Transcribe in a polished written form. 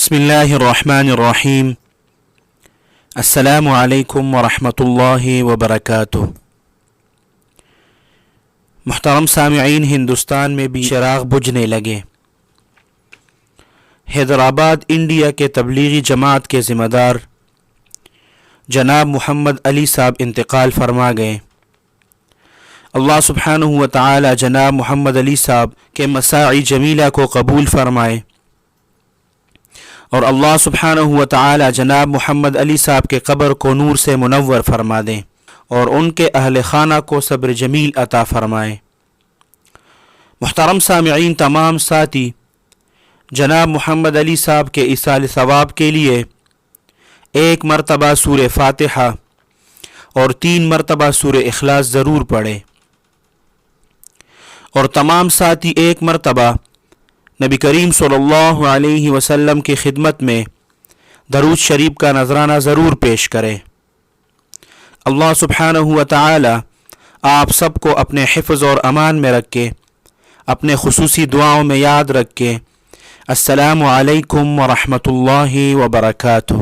بسم اللہ الرحمن الرحیم۔ السلام علیکم ورحمۃ اللہ وبرکاتہ۔ محترم سامعین، ہندوستان میں بھی چراغ بجھنے لگے۔ حیدرآباد انڈیا کے تبلیغی جماعت کے ذمہ دار جناب محمد علی صاحب انتقال فرما گئے۔ اللہ سبحانہ و تعالی جناب محمد علی صاحب کے مساعی جمیلہ کو قبول فرمائے، اور اللہ سبحانہ و تعالی جناب محمد علی صاحب کے قبر کو نور سے منور فرما دیں، اور ان کے اہل خانہ کو صبر جمیل عطا فرمائے۔ محترم سامعین، تمام ساتھی جناب محمد علی صاحب کے ایصال ثواب کے لیے ایک مرتبہ سورہ فاتحہ اور 3 مرتبہ سورہ اخلاص ضرور پڑھیں، اور تمام ساتھی ایک مرتبہ نبی کریم صلی اللہ علیہ وسلم کی خدمت میں درود شریف کا نذرانہ ضرور پیش کریں۔ اللہ سبحانہ و تعالی آپ سب کو اپنے حفظ اور امان میں رکھے، اپنے خصوصی دعاؤں میں یاد رکھے۔ السلام علیکم ورحمۃ اللہ وبرکاتہ۔